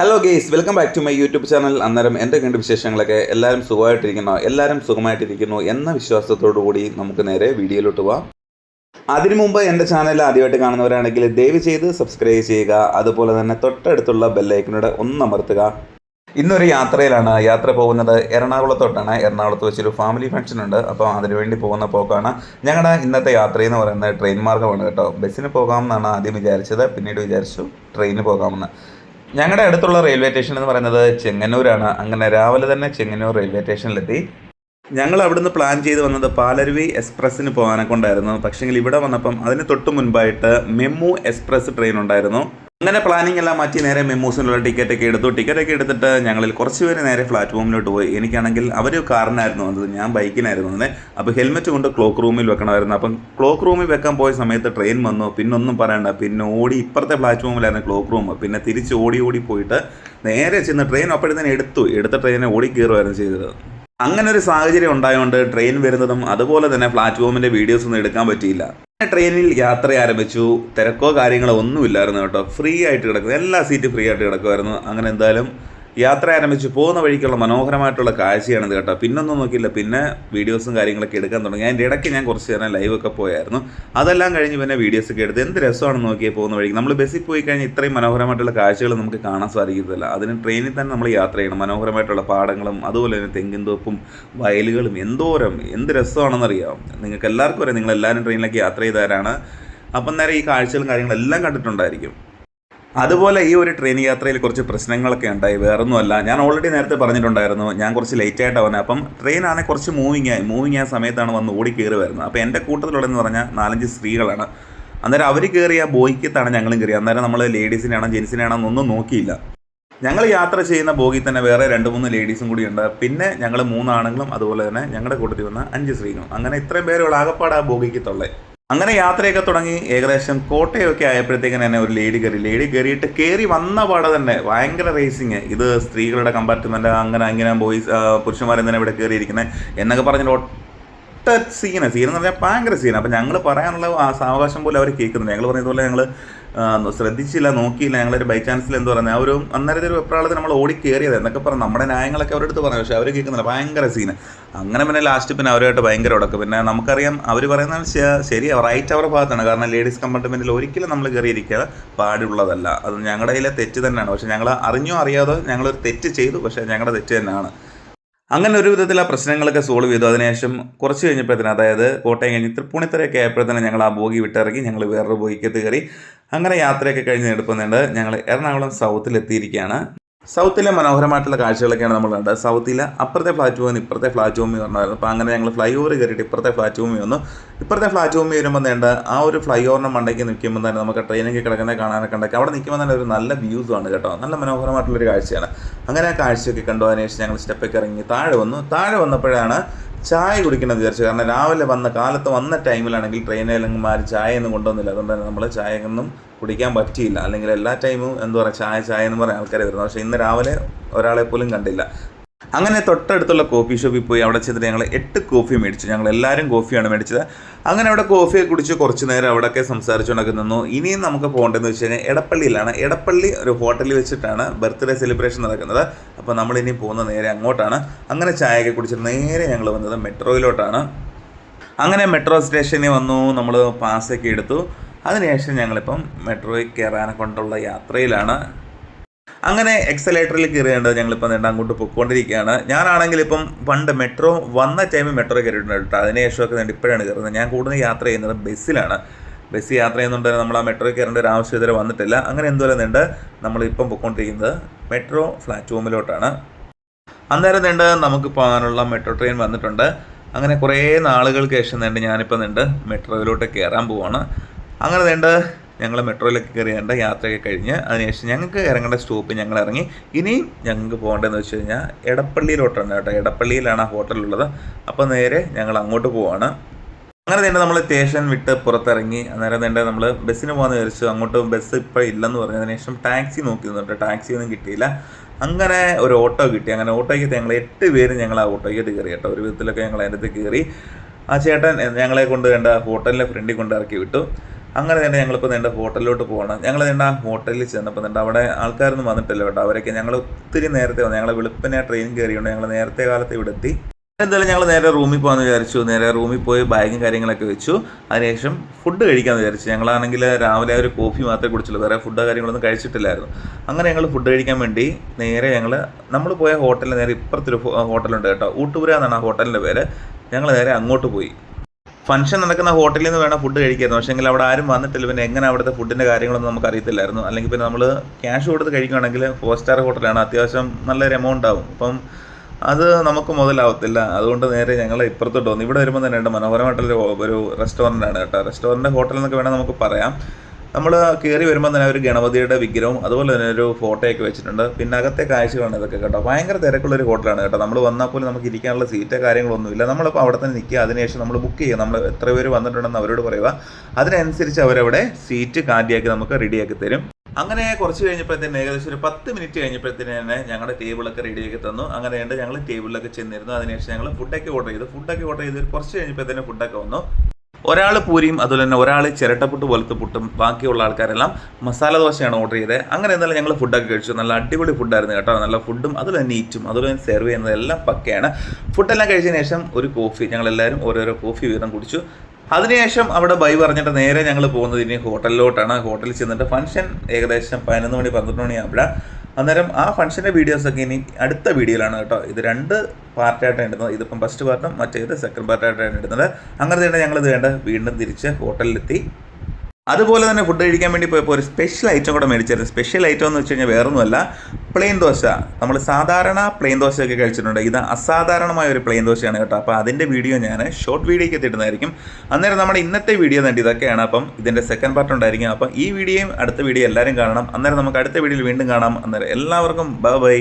Hello guys, welcome back to my YouTube channel. അന്നേരം എന്തൊക്കെയുണ്ട് വിശേഷങ്ങളൊക്കെ? എല്ലാവരും സുഖമായിട്ടിരിക്കുന്നു എന്ന വിശ്വാസത്തോടു കൂടി നമുക്ക് നേരെ വീഡിയോയിലോട്ട് പോവാം. അതിനു മുമ്പ് എൻ്റെ ചാനൽ ആദ്യമായിട്ട് കാണുന്നവരാണെങ്കിൽ ദയവ് ചെയ്ത് സബ്സ്ക്രൈബ് ചെയ്യുക. അതുപോലെ തന്നെ തൊട്ടടുത്തുള്ള ബെല്ലൈക്കനോട് ഒന്ന് അമർത്തുക. ഇന്നൊരു യാത്രയിലാണ്. യാത്ര പോകുന്നത് എറണാകുളത്തോട്ടാണ്. എറണാകുളത്ത് വെച്ചൊരു ഫാമിലി ഫംഗ്ഷൻ ഉണ്ട്. അപ്പോൾ അതിനുവേണ്ടി പോകുന്ന പോക്കാണ്. ഞങ്ങളുടെ ഇന്നത്തെ യാത്രയെന്ന് പറയുന്നത് ട്രെയിൻ മാർഗ്ഗമാണ് കേട്ടോ. ബസ്സിന് പോകാമെന്നാണ് ആദ്യം വിചാരിച്ചത്, പിന്നീട് വിചാരിച്ചു ട്രെയിനിന് പോകാമെന്ന്. ഞങ്ങളുടെ അടുത്തുള്ള റെയിൽവേ സ്റ്റേഷൻ എന്ന് പറയുന്നത് ചെങ്ങന്നൂരാണ്. അങ്ങനെ രാവിലെ തന്നെ ചെങ്ങന്നൂർ റെയിൽവേ സ്റ്റേഷനിലെത്തി. ഞങ്ങൾ അവിടുന്ന് പ്ലാൻ ചെയ്ത് വന്നത് പാലരുവി എക്സ്പ്രസ്സിന് പോകാനെ കൊണ്ടായിരുന്നു. പക്ഷേങ്കിൽ ഇവിടെ വന്നപ്പം അതിന് തൊട്ട് മുൻപായിട്ട് മെമു എക്സ്പ്രസ് ട്രെയിൻ ഉണ്ടായിരുന്നു. അങ്ങനെ പ്ലാനിങ് എല്ലാം മാറ്റി നേരെ മെമ്മൂസിനുള്ള ടിക്കറ്റൊക്കെ എടുത്തിട്ട് ഞങ്ങളിൽ കുറച്ച് പേര് നേരെ പ്ലാറ്റ്ഫോമിലോട്ട് പോയി. എനിക്കാണെങ്കിൽ അവർ കാറിനായിരുന്നു വന്നത്, ഞാൻ ബൈക്കിനായിരുന്നു വന്നത്. അപ്പോൾ ഹെൽമെറ്റ് കൊണ്ട് ക്ലോക്ക് റൂമിൽ വെക്കണമായിരുന്നു. അപ്പം ക്ലോക്ക് റൂമിൽ വെക്കാൻ പോയ സമയത്ത് ട്രെയിൻ വന്നു. പിന്നെ ഒന്നും പറയണ്ട, പിന്നെ ഓടി ഇപ്പുറത്തെ പ്ലാറ്റ്ഫോമിലായിരുന്നു ക്ലോക്ക് റൂം. പിന്നെ തിരിച്ച് ഓടി പോയിട്ട് നേരെ ചെന്ന് ട്രെയിൻ അപ്പോഴത്തേന് എടുത്ത ട്രെയിനെ ഓടി കയറുമായിരുന്നു ചെയ്തത്. അങ്ങനെ ഒരു സാഹചര്യം ഉണ്ടായതുകൊണ്ട് ട്രെയിൻ വരുന്നതും അതുപോലെ തന്നെ പ്ലാറ്റ്ഫോമിൻ്റെ വീഡിയോസ് ഒന്നും എടുക്കാൻ പറ്റിയില്ല. ട്രെയിനിൽ യാത്ര ആരംഭിച്ചു. തിരക്കോ കാര്യങ്ങളോ ഒന്നുമില്ലായിരുന്നു കേട്ടോ. ഫ്രീ ആയിട്ട് കിടക്കുന്നു, എല്ലാ സീറ്റും ഫ്രീ ആയിട്ട് കിടക്കുമായിരുന്നു. അങ്ങനെ എന്തായാലും യാത്ര ആരംഭിച്ചു. പോകുന്ന വഴിക്കുള്ള മനോഹരമായിട്ടുള്ള കാഴ്ചയാണിത് കേട്ടോ. പിന്നൊന്നും നോക്കിയില്ല, പിന്നെ വീഡിയോസും കാര്യങ്ങളൊക്കെ എടുക്കാൻ തുടങ്ങി. അതിൻ്റെ ഇടയ്ക്ക് ഞാൻ കുറച്ച് നേരം ലൈവൊക്കെ പോയായിരുന്നു. അതെല്ലാം കഴിഞ്ഞ് പിന്നെ വീഡിയോസൊക്കെ എടുത്ത് എന്ത് രസമാണെന്ന് നോക്കിയാൽ പോകുന്ന വഴിക്ക്. നമ്മൾ ബസ്സിൽ പോയി കഴിഞ്ഞാൽ ഇത്രയും മനോഹരമായിട്ടുള്ള കാഴ്ചകൾ നമുക്ക് കാണാൻ സാധിക്കത്തില്ല. അതിന് ട്രെയിനിൽ തന്നെ നമ്മൾ യാത്ര ചെയ്യണം. മനോഹരമായിട്ടുള്ള പാടങ്ങളും അതുപോലെ തന്നെ തെങ്ങിൻ തോപ്പും വയലുകളും എന്ത് രസമാണെന്നറിയാം. നിങ്ങൾക്ക് എല്ലാവർക്കും അറിയാം, നിങ്ങളെല്ലാവരും ട്രെയിനിലേക്ക് യാത്ര ചെയ്തവരാണ്. അപ്പം നേരെ ഈ കാഴ്ചകളും കാര്യങ്ങളെല്ലാം കണ്ടിട്ടുണ്ടായിരിക്കും. അതുപോലെ ഈ ഒരു ട്രെയിൻ യാത്രയിൽ കുറച്ച് പ്രശ്നങ്ങളൊക്കെ ഉണ്ടായി. വേറൊന്നുമല്ല, ഞാൻ ഓൾറെഡി നേരത്തെ പറഞ്ഞിട്ടുണ്ടായിരുന്നു, ഞാൻ കുറച്ച് ലേറ്റായിട്ടാണ് വന്നത്. അപ്പം ട്രെയിൻ ആണെങ്കിൽ കുറച്ച് മൂവിങ് ആയ സമയത്താണ് വന്ന് ഓടി കയറി വരുന്നത്. അപ്പോൾ എൻ്റെ കൂട്ടത്തിലുള്ളതെന്ന് പറഞ്ഞാൽ 4-5 സ്ത്രീകളാണ്. അന്നേരം അവർ കയറിയ ബോഗിക്കത്താണ് ഞങ്ങളും കയറി. അന്നേരം നമ്മൾ ലേഡീസിനാണോ ജെൻസിനാണോ എന്നൊന്നും നോക്കിയില്ല. ഞങ്ങൾ യാത്ര ചെയ്യുന്ന ബോഗിൽ തന്നെ വേറെ 2-3 ലേഡീസും കൂടിയുണ്ട്. പിന്നെ ഞങ്ങൾ 3 ആണുങ്ങളും അതുപോലെ തന്നെ ഞങ്ങളുടെ കൂട്ടത്തിൽ വന്ന 5 സ്ത്രീകളും. അങ്ങനെ ഇത്രയും പേരുള്ള ആകപ്പാട് ആ ബോഗിക്കത്തുള്ളത്. അങ്ങനെ യാത്രയൊക്കെ തുടങ്ങി. ഏകദേശം കോട്ടയൊക്കെ ആയപ്പോഴത്തേക്കും തന്നെ ഒരു ലേഡി കയറി വന്ന പാടെ തന്നെ ഭയങ്കര റേസിങ്. ഇത് സ്ത്രീകളുടെ കമ്പാർട്ട്മെൻറ്റ്, അങ്ങനെ പുരുഷന്മാരെ തന്നെ ഇവിടെ കയറിയിരിക്കുന്നത് എന്നൊക്കെ പറഞ്ഞിട്ട് ഒട്ട സീനെന്ന് പറഞ്ഞാൽ ഭയങ്കര സീൻ. അപ്പം ഞങ്ങൾ പറയാനുള്ള ആ സാവകാശം പോലും അവർ കേൾക്കുന്നുണ്ട്. ഞങ്ങൾ പറഞ്ഞതുപോലെ ഞങ്ങൾ ശ്രദ്ധിച്ചില്ല, നോക്കിയില്ല. ഞങ്ങളൊരു ബൈ ചാൻസിൽ എന്ത് പറയുന്നത് ഒരു അന്നേരത്തെ ഒരു വെപ്രാളത്തിൽ നമ്മൾ ഓടി കയറിയത് എന്നൊക്കെ പറഞ്ഞു. നമ്മുടെ ന്യായങ്ങളൊക്കെ അവരുടെ അടുത്ത് പറഞ്ഞു, പക്ഷേ അവർ കേൾക്കുന്നില്ല. ഭയങ്കര സീന്. അങ്ങനെ പിന്നെ ലാസ്റ്റ് പിന്നെ അവരുമായിട്ട് ഭയങ്കര ഉടക്കും. പിന്നെ നമുക്കറിയാം അവർ പറയുന്നത് ശരി, റൈറ്റ് അവരുടെ ഭാഗത്താണ്. കാരണം ലേഡീസ് കമ്പാർട്ട്മെൻറ്റിൽ ഒരിക്കലും നമ്മൾ കയറിയിരിക്കാൻ പാടുള്ളതല്ല. അത് ഞങ്ങളുടെ കയ്യിലെ തെറ്റ് തന്നെയാണ്. പക്ഷേ ഞങ്ങൾ അറിഞ്ഞോ അറിയാതോ ഞങ്ങളൊരു തെറ്റ് ചെയ്തു. പക്ഷേ ഞങ്ങളുടെ തെറ്റ് തന്നെയാണ്. അങ്ങനെ ഒരു വിധത്തിൽ ആ പ്രശ്നങ്ങളൊക്കെ സോൾവ് ചെയ്തു. അതിനുശേഷം കുറച്ച് കഴിഞ്ഞപ്പോഴത്തേന്, അതായത് കോട്ടയം കഴിഞ്ഞ് തൃപ്പൂണിത്തറയൊക്കെ ആയപ്പോഴത്തേന് ഞങ്ങൾ ആ ബോഗി വിട്ടിറങ്ങി. ഞങ്ങൾ വേറൊരു ബോഗിക്കകത്ത് കയറി. അങ്ങനെ യാത്രയൊക്കെ കഴിഞ്ഞ് എടുക്കുന്നുണ്ട്. ഞങ്ങൾ എറണാകുളം സൗത്തിലെത്തിയിരിക്കുകയാണ്. സൗത്തിലെ മനോഹരമായിട്ടുള്ള കാഴ്ചകളൊക്കെയാണ് നമ്മൾ കണ്ടത്. സൗത്തിലെ അപ്പുറത്തെ പ്ലാറ്റ്ഫോമിൽ ഇപ്പുറത്തെ പ്ലാറ്റ്ഫോമിൽ വന്നായിരുന്നു. അപ്പോൾ അങ്ങനെ ഞങ്ങൾ ഫ്ലൈ ഓവർ കയറിയിട്ട് ഇപ്പുറത്തെ പ്ലാറ്റ്ഫോമിൽ വന്നു. ഇപ്പുറത്തെ പ്ലാറ്റ്ഫോമിൽ വരുമ്പോൾ വേണ്ട ആ ഒരു ഫ്ലൈ ഓവറിൻ്റെ മണ്ടയ്ക്ക് നിൽക്കുമ്പോൾ തന്നെ നമുക്ക് ട്രെയിനൊക്കെ കിടക്കുന്നത് കാണാനൊക്കെ ഉണ്ടാക്കി. അവിടെ നിൽക്കുമ്പോൾ തന്നെ ഒരു നല്ല വ്യൂസാണ് കേട്ടോ. നല്ല മനോഹരമായിട്ടുള്ളൊരു കാഴ്ചയാണ്. അങ്ങനെ ആ കാഴ്ചയൊക്കെ കണ്ടു. അതിനുശേഷം ഞങ്ങൾ സ്റ്റെപ്പൊക്കെ ഇറങ്ങി താഴെ വന്നപ്പോഴാണ് ചായ കുടിക്കണമെന്ന് വിചാരിച്ചു. കാരണം രാവിലെ കാലത്ത് വന്ന ടൈമിലാണെങ്കിൽ ട്രെയിനിലെങ്കിലും ആരും ചായ ഒന്നും കൊണ്ടുവന്നില്ല. അതുകൊണ്ട് തന്നെ നമ്മൾ ചായയൊന്നും കുടിക്കാൻ പറ്റിയില്ല. അല്ലെങ്കിൽ എല്ലാ ടൈമും ചായ എന്ന് പറയുന്ന ആൾക്കാരെ വരുന്നത്. പക്ഷേ ഇന്ന് രാവിലെ ഒരാളെ പോലും കണ്ടില്ല. അങ്ങനെ തൊട്ടടുത്തുള്ള കോഫി ഷോപ്പിൽ പോയി അവിടെ ചെന്നിട്ട് ഞങ്ങൾ 8 കോഫി മേടിച്ചു. ഞങ്ങൾ എല്ലാവരും കോഫിയാണ് മേടിച്ചത്. അങ്ങനെ അവിടെ കോഫിയൊക്കെ കുടിച്ച് കുറച്ച് നേരം അവിടെയൊക്കെ സംസാരിച്ചുകൊണ്ടൊക്കെ നിന്നു. ഇനിയും നമുക്ക് പോകേണ്ടതെന്ന് വെച്ച് കഴിഞ്ഞാൽ എടപ്പള്ളിയിലാണ്. എടപ്പള്ളി ഒരു ഹോട്ടലിൽ വെച്ചിട്ടാണ് ബർത്ത്ഡേ സെലിബ്രേഷൻ നടക്കുന്നത്. അപ്പോൾ നമ്മളിനി പോകുന്നത് നേരെ അങ്ങോട്ടാണ്. അങ്ങനെ ചായയൊക്കെ കുടിച്ചിട്ട് നേരെ ഞങ്ങൾ വന്നത് മെട്രോയിലോട്ടാണ്. അങ്ങനെ മെട്രോ സ്റ്റേഷനിൽ വന്നു. നമ്മൾ പാസ്സൊക്കെ എടുത്തു. അതിനുശേഷം ഞങ്ങളിപ്പം മെട്രോയിൽ കയറാനെ കൊണ്ടുള്ള യാത്രയിലാണ്. അങ്ങനെ എക്സലേറ്ററിൽ കയറിയേണ്ടത് ഞങ്ങളിപ്പോൾ അങ്ങോട്ട് പൊയ്ക്കൊണ്ടിരിക്കുകയാണ്. ഞാനാണെങ്കിൽ ഇപ്പം പണ്ട് മെട്രോ വന്ന ടൈമിൽ മെട്രോ കയറിയിട്ടുണ്ട് കേട്ടോ. അതിനുശേഷമൊക്കെ ഇപ്പോഴാണ് കയറുന്നത്. ഞാൻ കൂടുതൽ യാത്ര ചെയ്യുന്നത് ബസ്സിലാണ്. ബസ് യാത്ര ചെയ്യുന്നുണ്ട്. നമ്മൾ ആ മെട്രോയിൽ കയറേണ്ട ഒരു ആവശ്യം ഇതുവരെ വന്നിട്ടില്ല. അങ്ങനെ എന്തുവരെ നമ്മളിപ്പം പൊയ്ക്കൊണ്ടിരിക്കുന്നത് മെട്രോ പ്ലാറ്റ്ഫോമിലോട്ടാണ്. അന്നേരം നമുക്ക് പോകാനുള്ള മെട്രോ ട്രെയിൻ വന്നിട്ടുണ്ട്. അങ്ങനെ കുറേ നാളുകൾക്ക് ശേഷം ഞാനിപ്പോൾ മെട്രോയിലോട്ട് കയറാൻ പോവാണ്. അങ്ങനെ ഞങ്ങൾ മെട്രോയിലൊക്കെ കയറിയേണ്ട യാത്രയൊക്കെ കഴിഞ്ഞ് അതിനുശേഷം ഞങ്ങൾക്ക് ഇറങ്ങേണ്ട സ്റ്റോപ്പ് ഞങ്ങൾ ഇറങ്ങി. ഇനിയും ഞങ്ങൾക്ക് പോകേണ്ടതെന്ന് വെച്ച് കഴിഞ്ഞാൽ എടപ്പള്ളിയിലോട്ടാണ് കേട്ടോ. എടപ്പള്ളിയിലാണ് ആ ഹോട്ടലുള്ളത്. അപ്പോൾ നേരെ ഞങ്ങൾ അങ്ങോട്ട് പോവാണ്. അങ്ങനെ നമ്മൾ സ്റ്റേഷൻ വിട്ട് പുറത്തിറങ്ങി. അന്നേരം നമ്മൾ ബസ്സിന് പോകാമെന്ന് വിചാരിച്ചു. അങ്ങോട്ട് ബസ് ഇപ്പോൾ ഇല്ലെന്ന് പറഞ്ഞതിന് ശേഷം ടാക്സി നോക്കി നിന്നിട്ട് ടാക്സിയൊന്നും കിട്ടിയില്ല. അങ്ങനെ ഒരു ഓട്ടോ കിട്ടി. അങ്ങനെ ഓട്ടോയ്ക്കകത്ത് ഞങ്ങൾ 8 പേര് ഞങ്ങൾ ആ ഓട്ടോയ്ക്കകത്ത് കയറി കേട്ടോ. ഒരു വിധത്തിലൊക്കെ ഞങ്ങൾ അതിനകത്ത് കയറി. ആ ചേട്ടൻ ഞങ്ങളെ കൊണ്ട് ഹോട്ടലിലെ ഫ്രണ്ടിൽ കൊണ്ട് ഇറക്കി വിട്ടു. അങ്ങനെ തന്നെ ഞങ്ങളിപ്പോൾ നീണ്ട ഹോട്ടലിലോട്ട് പോകണം. ഞങ്ങൾ നീണ്ട ആ ഹോട്ടലിൽ ചെന്നപ്പോൾ നീണ്ട അവിടെ ആൾക്കാരൊന്നും വന്നിട്ടില്ല കേട്ടോ. അവരൊക്കെ ഞങ്ങൾ ഒത്തിരി നേരത്തെ വന്നു. ഞങ്ങൾ വെളുപ്പിനെ ട്രെയിൻ കയറിയുണ്ട്. ഞങ്ങൾ നേരത്തെ കാലത്ത് ഇവിടെ എത്തി. എന്തായാലും ഞങ്ങൾ നേരെ റൂമിൽ പോകാമെന്ന് വിചാരിച്ചു. നേരെ റൂമിൽ പോയി ബാഗും കാര്യങ്ങളൊക്കെ വെച്ചു. അതിനുശേഷം ഫുഡ് കഴിക്കാമെന്ന് വിചാരിച്ചു. ഞങ്ങളാണെങ്കിൽ രാവിലെ ഒരു കോഫി മാത്രമേ കുടിച്ചുള്ളൂ, വേറെ ഫുഡ് കാര്യങ്ങളൊന്നും കഴിച്ചിട്ടില്ലായിരുന്നു. അങ്ങനെ ഞങ്ങൾ ഫുഡ് കഴിക്കാൻ വേണ്ടി നേരെ നമ്മൾ പോയ ഹോട്ടലിൽ നേരെ ഇപ്പുറത്തൊരു ഹോട്ടലുണ്ട് കേട്ടോ. ഊട്ടുപുര എന്നാണ് ആ ഹോട്ടലിൻ്റെ പേര്. ഞങ്ങൾ നേരെ അങ്ങോട്ട് പോയി. ഫംഗ്ഷൻ നടക്കുന്ന ഹോട്ടലിൽ നിന്ന് വേണം ഫുഡ് കഴിക്കായിരുന്നു. പക്ഷേ അവിടെ ആരും വന്നിട്ടില്ല. പിന്നെ എങ്ങനെ അവിടുത്തെ ഫുഡിൻ്റെ കാര്യങ്ങളൊന്നും നമുക്ക് അറിയത്തില്ലായിരുന്നു. അല്ലെങ്കിൽ പിന്നെ നമ്മൾ ക്യാഷ് കൊടുത്ത് കഴിക്കുകയാണെങ്കിൽ 4 സ്റ്റാർ ഹോട്ടലാണ്, അത്യാവശ്യം നല്ലൊരു എമൗണ്ട് ആവും. അപ്പം അത് നമുക്ക് മുതലാവത്തില്ല. അതുകൊണ്ട് നേരെ ഞങ്ങൾ ഇപ്പുറത്തോട്ട് വന്നു. ഇവിടെ വരുമ്പോൾ തന്നെ മനോഹരമായിട്ടുള്ളൊരു റെസ്റ്റോറൻ്റാണ് കേട്ടോ. റെസ്റ്റോറൻറ്റ് ഹോട്ടൽ എന്നൊക്കെ വേണമെങ്കിൽ നമുക്ക് പറയാം. നമ്മൾ കയറി വരുമ്പോൾ തന്നെ ഒരു ഗണപതിയുടെ വിഗ്രഹവും അതുപോലെ തന്നെ ഒരു ഫോട്ടോയൊക്കെ വെച്ചിട്ടുണ്ട്. പിന്നെ അകത്തെ കാഴ്ചകളാണ് ഇതൊക്കെ കേട്ടോ. ഭയങ്കര തിരക്കുള്ളൊരു ഹോട്ടലാണ് കേട്ടോ. നമ്മൾ വന്നാൽ പോലും നമുക്ക് ഇരിക്കാനുള്ള സീറ്റോ കാര്യങ്ങളൊന്നുമില്ല. നമ്മളിപ്പോൾ അവിടെ തന്നെ നിൽക്കുക. അതിനുശേഷം നമ്മൾ ബുക്ക് ചെയ്യുക. നമ്മൾ എത്ര പേര് വന്നിട്ടുണ്ടെന്ന് അവരോട് പറയുക. അതിനനുസരിച്ച് അവരവിടെ സീറ്റ് കാലിയാക്കി നമുക്ക് റെഡിയാക്കി തരും. അങ്ങനെ കുറച്ച് കഴിഞ്ഞപ്പോഴത്തേന് ഏകദേശം ഒരു 10 മിനിറ്റ് കഴിഞ്ഞപ്പോഴത്തേന് തന്നെ ഞങ്ങളുടെ ടേബിളൊക്കെ റെഡിയാക്കി തന്നു. അങ്ങനെ ഞങ്ങൾ ടേബിളിലൊക്കെ ചെന്നിരുന്നു. അതിനുശേഷം ഞങ്ങൾ ഫുഡൊക്കെ ഓർഡർ ചെയ്ത് കുറച്ച് കഴിഞ്ഞപ്പോഴത്തേന് ഫുഡൊക്കെ വന്നു. ഒരാൾ പൂരിയും അതുപോലെ തന്നെ ഒരാൾ ചിരട്ടപ്പുട്ട് പോലത്തെ പുട്ടും, ബാക്കിയുള്ള ആൾക്കാരെല്ലാം മസാല ദോശയാണ് ഓർഡർ ചെയ്തത്. അങ്ങനെ എന്തായാലും ഞങ്ങൾ ഫുഡൊക്കെ കഴിച്ചു. നല്ല അടിപൊളി ഫുഡായിരുന്നു കേട്ടോ. നല്ല ഫുഡും അതുപോലെ തന്നെ നീറ്റും അതുപോലെ തന്നെ സെർവ് ചെയ്യുന്നത് എല്ലാം പക്കയാണ്. ഫുഡെല്ലാം കഴിച്ചതിന് ശേഷം ഒരു കോഫി ഞങ്ങളെല്ലാവരും ഓരോരോ കോഫി വീതം കുടിച്ചു. അതിനുശേഷം അവിടെ ബൈ പറഞ്ഞിട്ട് നേരെ ഞങ്ങൾ പോകുന്നത് ഇനി ഹോട്ടലിലോട്ടാണ്. ഹോട്ടലിൽ ചെന്നിട്ട് ഫംഗ്ഷൻ ഏകദേശം 11 മണി 12 മണിയാകുമ്പോൾ. അന്നേരം ആ ഫംഗ്ഷൻ്റെ വീഡിയോസൊക്കെ ഇനി അടുത്ത വീഡിയോയിലാണ് കേട്ടോ. ഇത് 2 പാർട്ടായിട്ടാണ് ഇടുന്നത്. ഇതിപ്പം ഫസ്റ്റ് പാർട്ടും മറ്റേത് സെക്കൻഡ് പാർട്ടായിട്ടാണ് ഇടുന്നത്. അങ്ങനെ തന്നെ ഞങ്ങളിത് വീണ്ടും തിരിച്ച് ഹോട്ടലിലെത്തി. അതുപോലെ തന്നെ ഫുഡ് കഴിക്കാൻ വേണ്ടി പോയപ്പോൾ ഒരു സ്പെഷ്യൽ ഐറ്റം കൂടെ മേടിച്ചായിരുന്നു. സ്പെഷ്യൽ ഐറ്റം എന്ന് വെച്ച് കഴിഞ്ഞാൽ വേറൊന്നുമല്ല, പ്ലെയിൻ ദോശ. നമ്മൾ സാധാരണ പ്ലെയിൻ ദോശയൊക്കെ കഴിച്ചിട്ടുണ്ട്. ഇത് അസാധാരണമായ ഒരു പ്ലെയിൻ ദോശയാണ് കേട്ടോ. അപ്പോൾ അതിൻ്റെ വീഡിയോ ഞാൻ ഷോർട്ട് വീഡിയോയ്ക്ക് എത്തിയിടുന്നതായിരിക്കും. അന്നേരം നമ്മുടെ ഇന്നത്തെ വീഡിയോ തന്നെ ഇതൊക്കെയാണ്. അപ്പം ഇതിൻ്റെ സെക്കൻഡ് പാർട്ട് ഉണ്ടായിരിക്കും. അപ്പം ഈ വീഡിയോയും അടുത്ത വീഡിയോ എല്ലാവരും കാണണം. അന്നേരം നമുക്ക് അടുത്ത വീഡിയോയിൽ വീണ്ടും കാണാം. അന്നേരം എല്ലാവർക്കും ബൈ.